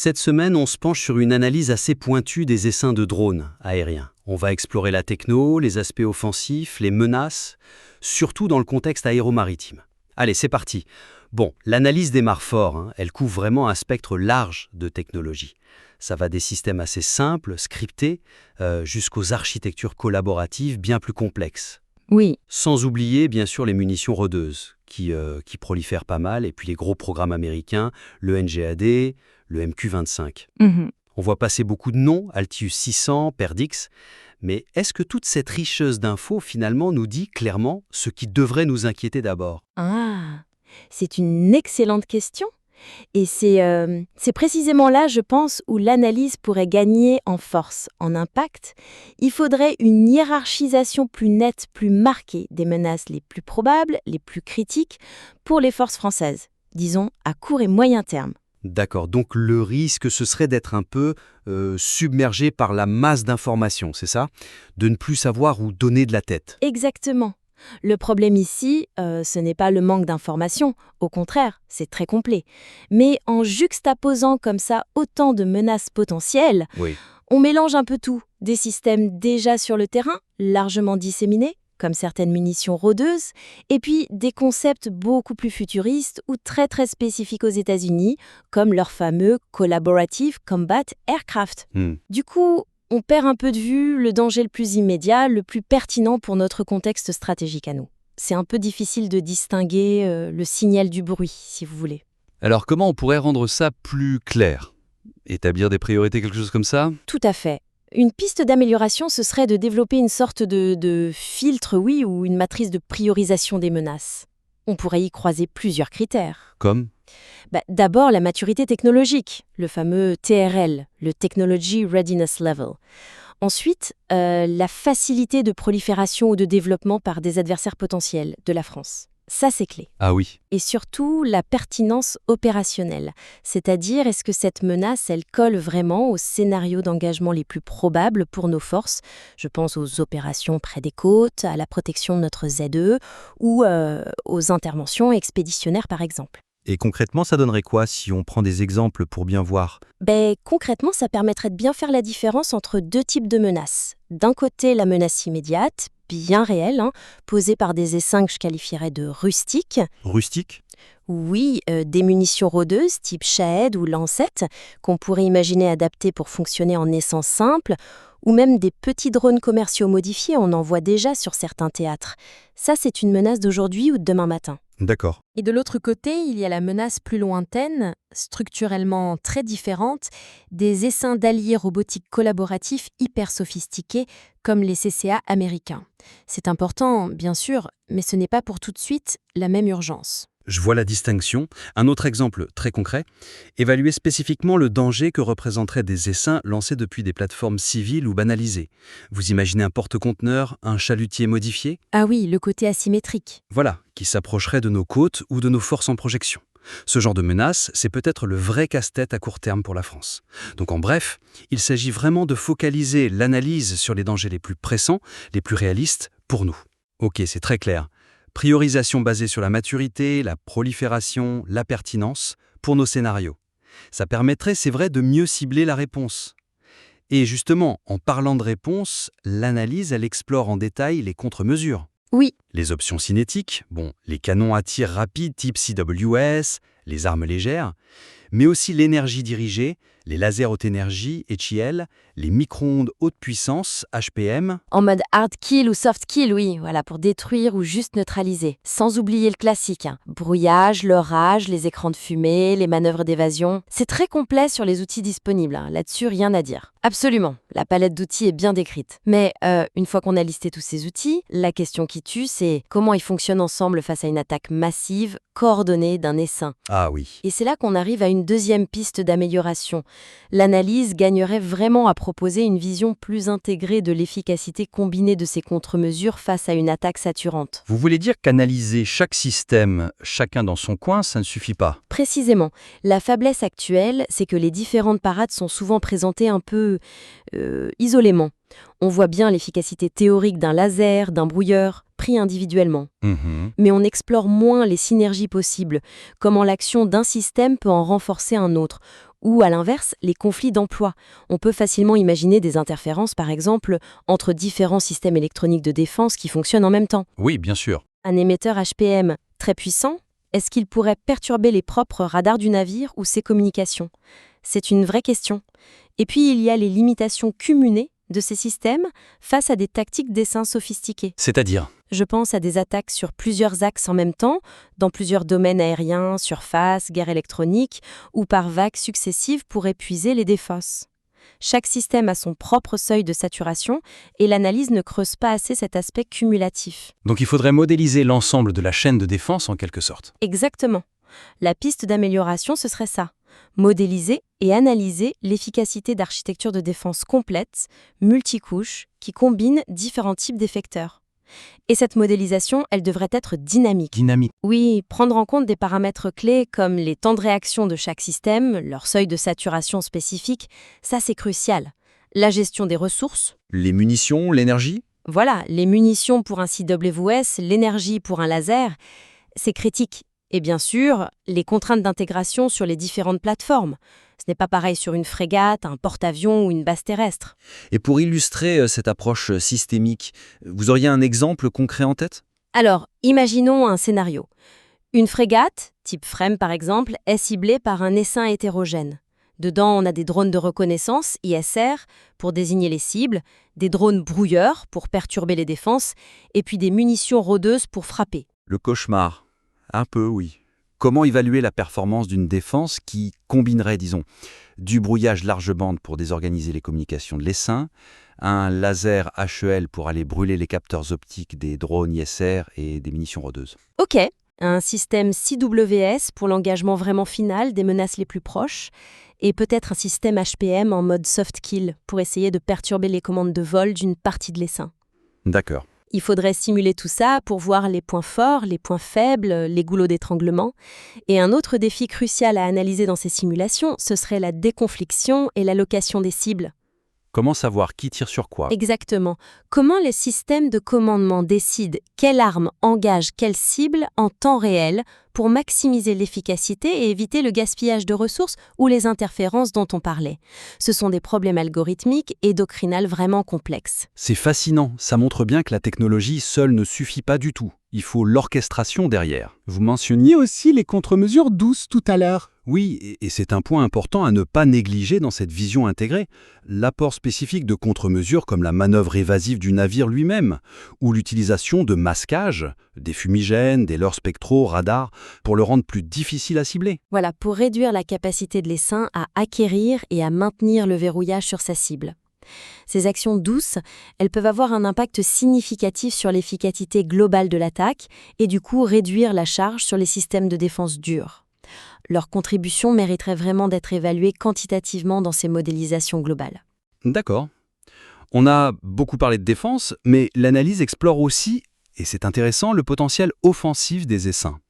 Cette semaine, on se penche sur une analyse assez pointue des essaims de drones aériens. On va explorer la techno, les aspects offensifs, les menaces, surtout dans le contexte aéromaritime. Allez, c'est parti. Bon, l'analyse démarre fort, elle couvre vraiment un spectre large de technologies. Ça va des systèmes assez simples, scriptés, jusqu'aux architectures collaboratives bien plus complexes. Oui, Sans oublier, bien sûr, les munitions rôdeuses, qui prolifèrent pas mal, et puis les gros programmes américains, le NGAD, le MQ-25. On voit passer beaucoup de noms, Altius 600, Perdix, mais est-ce que toute cette richesse d'infos, finalement, nous dit clairement ce qui devrait nous inquiéter d'abord? Ah, c'est une excellente question. Et c'est précisément là, je pense, où l'analyse pourrait gagner en force, en impact. Il faudrait une hiérarchisation plus nette, plus marquée des menaces les plus probables, les plus critiques pour les forces françaises, disons à court et moyen terme. D'accord, donc le risque, ce serait d'être un peu submergé par la masse d'informations, c'est ça? De ne plus savoir où donner de la tête. Exactement. Le problème ici, ce n'est pas le manque d'informations, au contraire, c'est très complet. Mais en juxtaposant comme ça autant de menaces potentielles, Oui. on mélange un peu tout. Des systèmes déjà sur le terrain, largement disséminés, comme certaines munitions rôdeuses, et puis des concepts beaucoup plus futuristes ou très très spécifiques aux États-Unis, comme leur fameux Collaborative Combat Aircraft. Du coup, on perd un peu de vue le danger le plus immédiat, le plus pertinent pour notre contexte stratégique à nous. C'est un peu difficile de distinguer le signal du bruit, si vous voulez. Alors comment on pourrait rendre ça plus clair? Établir des priorités, quelque chose comme ça? Tout à fait. Une piste d'amélioration, ce serait de développer une sorte de filtre, oui, ou une matrice de priorisation des menaces. On pourrait y croiser plusieurs critères. Comme? D'abord, la maturité technologique, le fameux TRL, le Technology Readiness Level. Ensuite, la facilité de prolifération ou de développement par des adversaires potentiels de la France. Ça, c'est clé. Ah oui. Et surtout, la pertinence opérationnelle. C'est-à-dire, est-ce que cette menace, elle colle vraiment aux scénarios d'engagement les plus probables pour nos forces? Je pense aux opérations près des côtes, à la protection de notre ZE ou aux interventions expéditionnaires, par exemple. Et concrètement, ça donnerait quoi si on prend des exemples pour bien voir? Concrètement, ça permettrait de bien faire la différence entre deux types de menaces. D'un côté, la menace immédiate, bien réelle, posée par des essaims que je qualifierais de rustiques. Rustique? Oui, des munitions rôdeuses type Shahed ou Lancet, qu'on pourrait imaginer adaptées pour fonctionner en essence simple, ou même des petits drones commerciaux modifiés, on en voit déjà sur certains théâtres. Ça, c'est une menace d'aujourd'hui ou de demain matin. D'accord. Et de l'autre côté, il y a la menace plus lointaine, structurellement très différente, des essaims d'alliés robotiques collaboratifs hyper sophistiqués comme les CCA américains. C'est important, bien sûr, mais ce n'est pas pour tout de suite la même urgence. Je vois la distinction. Un autre exemple très concret, évaluer spécifiquement le danger que représenteraient des essaims lancés depuis des plateformes civiles ou banalisées. Vous imaginez un porte-conteneur, un chalutier modifié? Ah oui, le côté asymétrique. Voilà, qui s'approcherait de nos côtes ou de nos forces en projection. Ce genre de menace, c'est peut-être le vrai casse-tête à court terme pour la France. Donc en bref, il s'agit vraiment de focaliser l'analyse sur les dangers les plus pressants, les plus réalistes pour nous. Ok, c'est très clair. Priorisation basée sur la maturité, la prolifération, la pertinence pour nos scénarios. Ça permettrait, c'est vrai, de mieux cibler la réponse. Et justement, en parlant de réponse, l'analyse, elle explore en détail les contre-mesures. Oui, Les options cinétiques, les canons à tir rapide type CWS, les armes légères, mais aussi l'énergie dirigée, les lasers haute énergie, HIL, les micro-ondes haute puissance, HPM. en mode hard kill ou soft kill, oui, voilà, pour détruire ou juste neutraliser. Sans oublier le classique, brouillage, l'orage, les écrans de fumée, les manœuvres d'évasion. C'est très complet sur les outils disponibles, là-dessus rien à dire. Absolument, la palette d'outils est bien décrite. Mais une fois qu'on a listé tous ces outils, la question qui tue, c'est comment ils fonctionnent ensemble face à une attaque massive, coordonnée d'un essaim. Ah oui. Et c'est là qu'on arrive à une deuxième piste d'amélioration. L'analyse gagnerait vraiment à proposer une vision plus intégrée de l'efficacité combinée de ces contre-mesures face à une attaque saturante. Vous voulez dire qu'analyser chaque système, chacun dans son coin, ça ne suffit pas? Précisément, la faiblesse actuelle, c'est que les différentes parades sont souvent présentées un peu isolément. On voit bien l'efficacité théorique d'un laser, d'un brouilleur, pris individuellement. Mais on explore moins les synergies possibles, comment l'action d'un système peut en renforcer un autre, Ou à l'inverse, les conflits d'emploi. On peut facilement imaginer des interférences, par exemple, entre différents systèmes électroniques de défense qui fonctionnent en même temps. Oui, bien sûr. Un émetteur HPM très puissant, est-ce qu'il pourrait perturber les propres radars du navire ou ses communications? C'est une vraie question. Et puis, il y a les limitations cumulées de ces systèmes face à des tactiques d'essaim sophistiquées. C'est-à-dire? Je pense à des attaques sur plusieurs axes en même temps, dans plusieurs domaines aériens, surface, guerre électronique, ou par vagues successives pour épuiser les défenses. Chaque système a son propre seuil de saturation et l'analyse ne creuse pas assez cet aspect cumulatif. Donc il faudrait modéliser l'ensemble de la chaîne de défense en quelque sorte. Exactement. La piste d'amélioration, ce serait ça. Modéliser et analyser l'efficacité d'architecture de défense complète, multicouche, qui combine différents types d'effecteurs. Et cette modélisation, elle devrait être dynamique. Dynamique. Oui, prendre en compte des paramètres clés comme les temps de réaction de chaque système, leur seuil de saturation spécifique, ça c'est crucial. La gestion des ressources, Les munitions, l'énergie? voilà, les munitions pour un CWS, l'énergie pour un laser, c'est critique. Et bien sûr, les contraintes d'intégration sur les différentes plateformes. Ce n'est pas pareil sur une frégate, un porte-avions ou une base terrestre. Et pour illustrer cette approche systémique, vous auriez un exemple concret en tête? Alors, imaginons un scénario. Une frégate, type FREMM par exemple, est ciblée par un essaim hétérogène. Dedans, on a des drones de reconnaissance, ISR, pour désigner les cibles, des drones brouilleurs pour perturber les défenses, et puis des munitions rôdeuses pour frapper. Le cauchemar. Un peu, oui. Comment évaluer la performance d'une défense qui combinerait, disons, du brouillage large bande pour désorganiser les communications de l'essaim, un laser HEL pour aller brûler les capteurs optiques des drones ISR et des munitions rôdeuses? Ok, un système CWS pour l'engagement vraiment final des menaces les plus proches, et peut-être un système HPM en mode soft kill pour essayer de perturber les commandes de vol d'une partie de l'essaim. D'accord. Il faudrait simuler tout ça pour voir les points forts, les points faibles, les goulots d'étranglement. Et un autre défi crucial à analyser dans ces simulations, ce serait la déconfliction et l'allocation des cibles. Comment savoir qui tire sur quoi? Exactement. Comment les systèmes de commandement décident quelle arme engage quelle cible en temps réel pour maximiser l'efficacité et éviter le gaspillage de ressources ou les interférences dont on parlait. Ce sont des problèmes algorithmiques et doctrinales vraiment complexes. C'est fascinant, ça montre bien que la technologie seule ne suffit pas du tout. Il faut l'orchestration derrière. Vous mentionniez aussi les contre-mesures douces tout à l'heure. Oui, et c'est un point important à ne pas négliger dans cette vision intégrée. L'apport spécifique de contre-mesures comme la manœuvre évasive du navire lui-même, ou l'utilisation de masquages, des fumigènes, des leurres spectraux, radars, pour le rendre plus difficile à cibler. Voilà, pour réduire la capacité de l'essaim à acquérir et à maintenir le verrouillage sur sa cible. Ces actions douces, elles peuvent avoir un impact significatif sur l'efficacité globale de l'attaque et du coup réduire la charge sur les systèmes de défense durs. Leur contribution mériterait vraiment d'être évaluée quantitativement dans ces modélisations globales. D'accord. On a beaucoup parlé de défense, mais l'analyse explore aussi, et c'est intéressant, le potentiel offensif des essaims.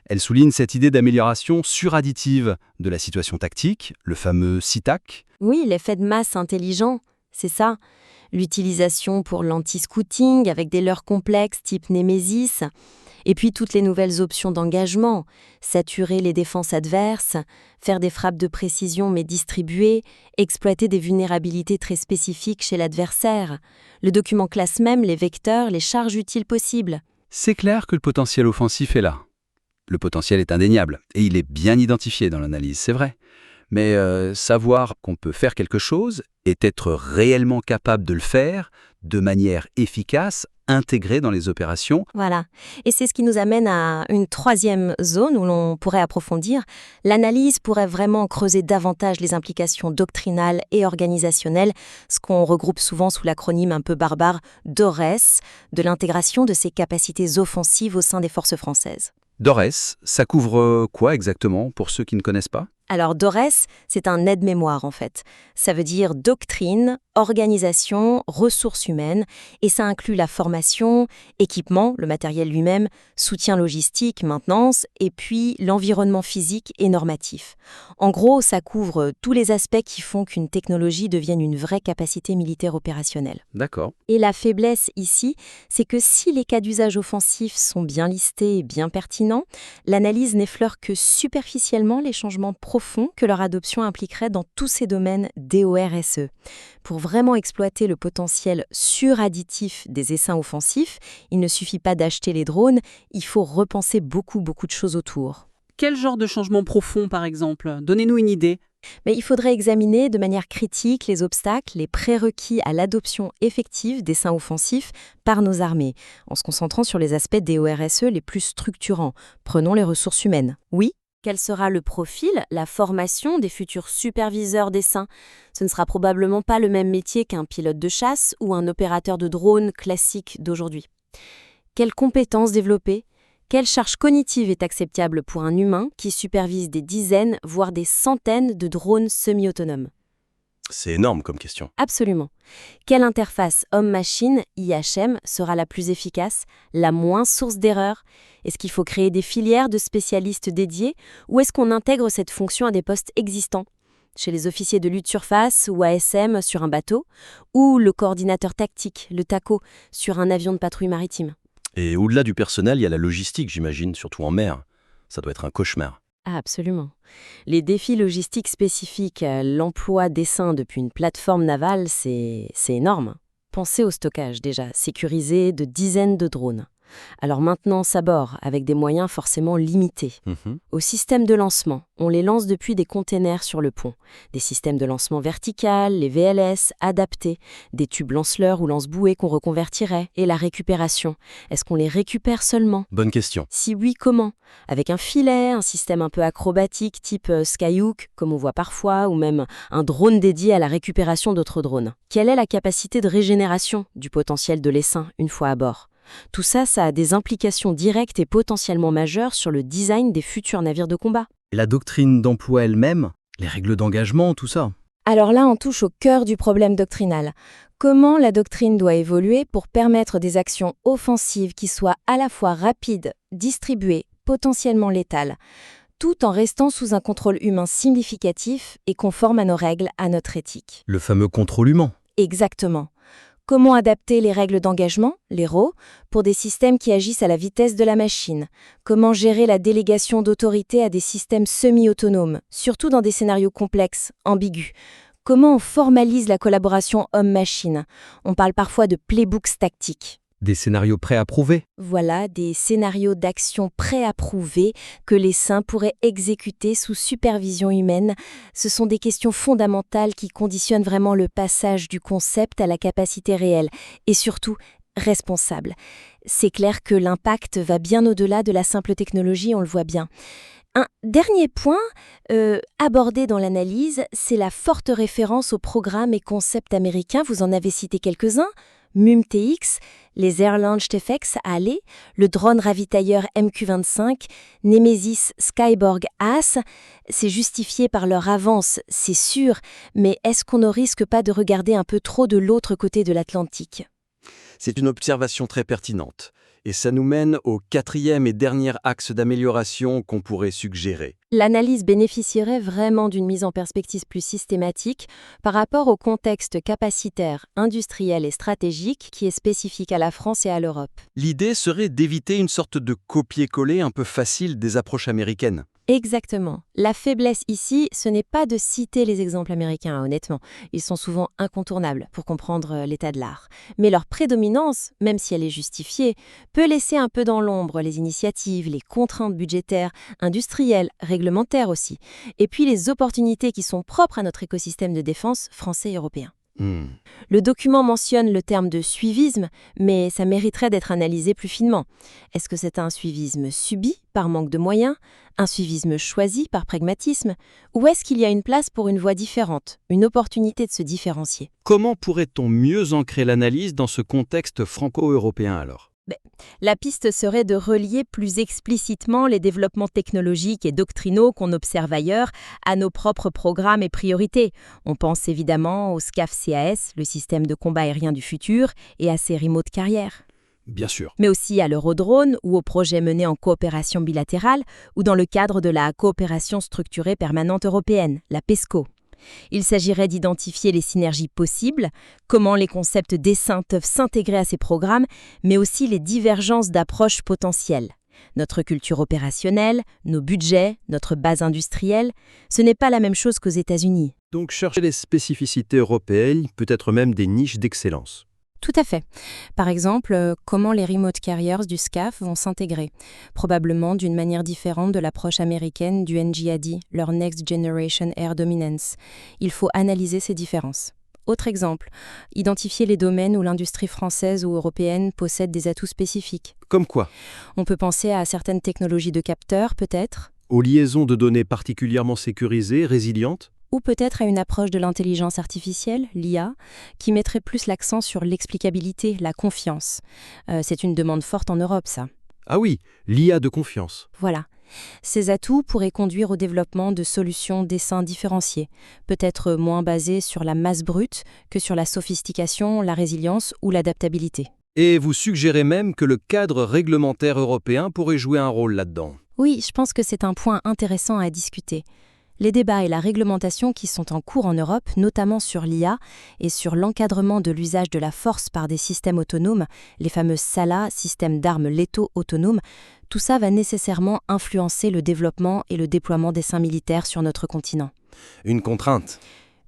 Elle souligne cette idée d'amélioration suradditive de la situation tactique, le fameux SITAC. Oui, l'effet de masse intelligent, c'est ça. L'utilisation pour l'anti-scouting avec des leurres complexes type Nemesis. Et puis toutes les nouvelles options d'engagement, saturer les défenses adverses, faire des frappes de précision mais distribuées, exploiter des vulnérabilités très spécifiques chez l'adversaire. Le document classe même les vecteurs, les charges utiles possibles. C'est clair que le potentiel offensif est là. Le potentiel est indéniable, et il est bien identifié dans l'analyse, c'est vrai. Mais savoir qu'on peut faire quelque chose et être réellement capable de le faire de manière efficace, intégrée dans les opérations. Voilà. Et c'est ce qui nous amène à une troisième zone où l'on pourrait approfondir. L'analyse pourrait vraiment creuser davantage les implications doctrinales et organisationnelles, ce qu'on regroupe souvent sous l'acronyme un peu barbare DORES, de l'intégration de ces capacités offensives au sein des forces françaises. DORES, ça couvre quoi exactement pour ceux qui ne connaissent pas? Alors DORES, c'est un aide-mémoire en fait. Ça veut dire doctrine, organisation, ressources humaines, et ça inclut la formation, équipement, le matériel lui-même, soutien logistique, maintenance, et puis l'environnement physique et normatif. En gros, ça couvre tous les aspects qui font qu'une technologie devienne une vraie capacité militaire opérationnelle. D'accord. Et la faiblesse ici, c'est que si les cas d'usage offensifs sont bien listés et bien pertinents, l'analyse n'effleure que superficiellement les changements profonds que leur adoption impliquerait dans tous ces domaines DORSE. Pour vraiment exploiter le potentiel suradditif des essaims offensifs, il ne suffit pas d'acheter les drones, il faut repenser beaucoup de choses autour. Quel genre de changement profond, par exemple? Donnez-nous une idée. Mais il faudrait examiner de manière critique les obstacles, les prérequis à l'adoption effective d'essaims offensifs par nos armées, en se concentrant sur les aspects DORSE les plus structurants. Prenons les ressources humaines. Oui. Quel sera le profil, la formation des futurs superviseurs d'essaims? Ce ne sera probablement pas le même métier qu'un pilote de chasse ou un opérateur de drone classique d'aujourd'hui. Quelles compétences développer? Quelle charge cognitive est acceptable pour un humain qui supervise des dizaines, voire des centaines de drones semi-autonomes? C'est énorme comme question. Absolument. Quelle interface homme-machine, IHM, sera la plus efficace, la moins source d'erreur? Est-ce qu'il faut créer des filières de spécialistes dédiés ou est-ce qu'on intègre cette fonction à des postes existants? Chez les officiers de lutte surface ou ASM sur un bateau, ou le coordinateur tactique, le TACO, sur un avion de patrouille maritime? Et au-delà du personnel, il y a la logistique, j'imagine, surtout en mer. Ça doit être un cauchemar. Ah, absolument. Les défis logistiques spécifiques à l'emploi d'essaims depuis une plateforme navale, c'est énorme. Pensez au stockage déjà, sécurisé de dizaines de drones. Alors maintenance à bord, avec des moyens forcément limités. Au système de lancement, on les lance depuis des containers sur le pont. Des systèmes de lancement vertical, les VLS, adaptés, des tubes lance-leurres ou lance-bouées qu'on reconvertirait. Et la récupération, est-ce qu'on les récupère seulement? Bonne question. Si oui, comment? Avec un filet, un système un peu acrobatique type Skyhook, comme on voit parfois, ou même un drone dédié à la récupération d'autres drones. Quelle est la capacité de régénération du potentiel de l'essaim une fois à bord? Tout ça, ça a des implications directes et potentiellement majeures sur le design des futurs navires de combat. Et la doctrine d'emploi elle-même, les règles d'engagement, tout ça. Alors là, on touche au cœur du problème doctrinal. Comment la doctrine doit évoluer pour permettre des actions offensives qui soient à la fois rapides, distribuées, potentiellement létales, tout en restant sous un contrôle humain significatif et conforme à nos règles, à notre éthique. Le fameux contrôle humain. Exactement. Comment adapter les règles d'engagement, les RAW, pour des systèmes qui agissent à la vitesse de la machine? Comment gérer la délégation d'autorité à des systèmes semi-autonomes, surtout dans des scénarios complexes, ambigus? Comment on formalise la collaboration homme-machine? On parle parfois de playbooks tactiques. Des scénarios préapprouvés. Voilà, des scénarios d'action préapprouvés que les saints pourraient exécuter sous supervision humaine. Ce sont des questions fondamentales qui conditionnent vraiment le passage du concept à la capacité réelle et surtout responsable. C'est clair que l'impact va bien au-delà de la simple technologie, on le voit bien. Un dernier point abordé dans l'analyse, c'est la forte référence aux programmes et concepts américains. Vous en avez cité quelques-uns. MUM-TX, les Air Launched FX ALE, le drone ravitailleur MQ-25, Nemesis Skyborg AS, c'est justifié par leur avance, c'est sûr, mais est-ce qu'on ne risque pas de regarder un peu trop de l'autre côté de l'Atlantique? C'est une observation très pertinente. Et ça nous mène au 4e et dernier axe d'amélioration qu'on pourrait suggérer. L'analyse bénéficierait vraiment d'une mise en perspective plus systématique par rapport au contexte capacitaire, industriel et stratégique qui est spécifique à la France et à l'Europe. L'idée serait d'éviter une sorte de copier-coller un peu facile des approches américaines. Exactement. La faiblesse ici, ce n'est pas de citer les exemples américains, honnêtement. Ils sont souvent incontournables pour comprendre l'état de l'art. Mais leur prédominance, même si elle est justifiée, peut laisser un peu dans l'ombre les initiatives, les contraintes budgétaires, industrielles, réglementaires aussi, et puis les opportunités qui sont propres à notre écosystème de défense français et européen. Le document mentionne le terme de suivisme, mais ça mériterait d'être analysé plus finement. Est-ce que c'est un suivisme subi par manque de moyens, un suivisme choisi par pragmatisme, ou est-ce qu'il y a une place pour une voie différente, une opportunité de se différencier? Comment pourrait-on mieux ancrer l'analyse dans ce contexte franco-européen alors ? La piste serait de relier plus explicitement les développements technologiques et doctrinaux qu'on observe ailleurs à nos propres programmes et priorités. On pense évidemment au SCAF-CAS, le système de combat aérien du futur, et à ses remote carrières. Bien sûr. Mais aussi à l'Eurodrone ou aux projets menés en coopération bilatérale ou dans le cadre de la coopération structurée permanente européenne, la PESCO. Il s'agirait d'identifier les synergies possibles, comment les concepts d'essaim peuvent s'intégrer à ces programmes, mais aussi les divergences d'approches potentielles. Notre culture opérationnelle, nos budgets, notre base industrielle, ce n'est pas la même chose qu'aux États-Unis. Donc chercher les spécificités européennes, peut-être même des niches d'excellence. Tout à fait. Par exemple, comment les remote carriers du SCAF vont s'intégrer, probablement d'une manière différente de l'approche américaine du NGAD, leur Next Generation Air Dominance. Il faut analyser ces différences. Autre exemple, identifier les domaines où l'industrie française ou européenne possède des atouts spécifiques. Comme quoi? On peut penser à certaines technologies de capteurs, peut-être, Aux liaisons de données particulièrement sécurisées, résilientes? ou peut-être à une approche de l'intelligence artificielle, l'IA, qui mettrait plus l'accent sur l'explicabilité, la confiance. C'est une demande forte en Europe, ça. Ah oui, l'IA de confiance. Voilà. Ces atouts pourraient conduire au développement de solutions d'essaim différenciées, peut-être moins basées sur la masse brute que sur la sophistication, la résilience ou l'adaptabilité. Et vous suggérez même que le cadre réglementaire européen pourrait jouer un rôle là-dedans. Oui, je pense que c'est un point intéressant à discuter. Les débats et la réglementation qui sont en cours en Europe, notamment sur l'IA et sur l'encadrement de l'usage de la force par des systèmes autonomes, les fameux SALA, systèmes d'armes létaux autonomes, tout ça va nécessairement influencer le développement et le déploiement d'essaims militaires sur notre continent. Une contrainte.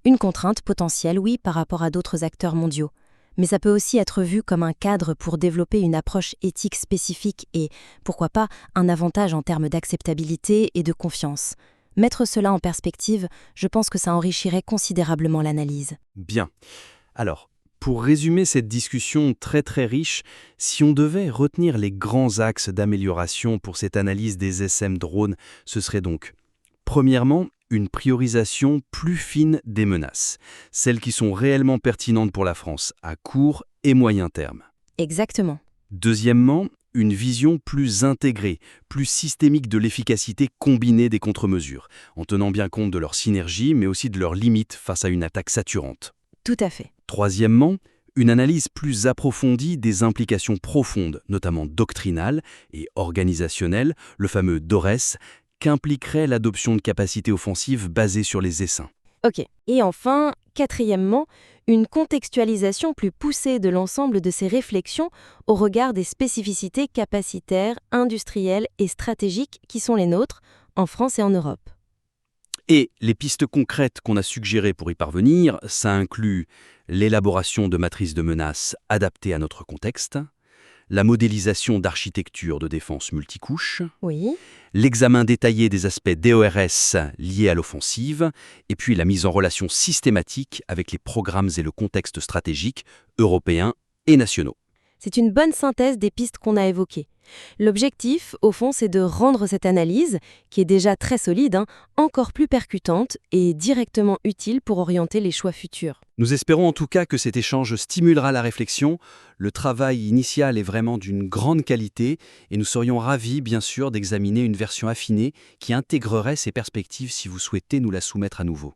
Une contrainte potentielle, oui, par rapport à d'autres acteurs mondiaux. Mais ça peut aussi être vu comme un cadre pour développer une approche éthique spécifique et, pourquoi pas, un avantage en termes d'acceptabilité et de confiance. Mettre cela en perspective, je pense que ça enrichirait considérablement l'analyse. Bien. Alors, pour résumer cette discussion très très riche, si on devait retenir les grands axes d'amélioration pour cette analyse des SM drones, ce serait donc, premièrement, une priorisation plus fine des menaces, celles qui sont réellement pertinentes pour la France, à court et moyen terme. Exactement. Deuxièmement, une vision plus intégrée, plus systémique de l'efficacité combinée des contre-mesures, en tenant bien compte de leur synergie, mais aussi de leurs limites face à une attaque saturante. Tout à fait. Troisièmement, une analyse plus approfondie des implications profondes, notamment doctrinales et organisationnelles, le fameux DORES, qu'impliquerait l'adoption de capacités offensives basées sur les essaims. Ok. Et enfin, quatrièmement, une contextualisation plus poussée de l'ensemble de ces réflexions au regard des spécificités capacitaires, industrielles et stratégiques qui sont les nôtres, en France et en Europe. Et les pistes concrètes qu'on a suggérées pour y parvenir, ça inclut l'élaboration de matrices de menaces adaptées à notre contexte, la modélisation d'architecture de défense multicouche, Oui. l'examen détaillé des aspects DORS liés à l'offensive, et puis la mise en relation systématique avec les programmes et le contexte stratégique européens et nationaux. C'est une bonne synthèse des pistes qu'on a évoquées. L'objectif, au fond, c'est de rendre cette analyse, qui est déjà très solide, encore plus percutante et directement utile pour orienter les choix futurs. Nous espérons en tout cas que cet échange stimulera la réflexion. Le travail initial est vraiment d'une grande qualité et nous serions ravis, bien sûr, d'examiner une version affinée qui intégrerait ces perspectives si vous souhaitez nous la soumettre à nouveau.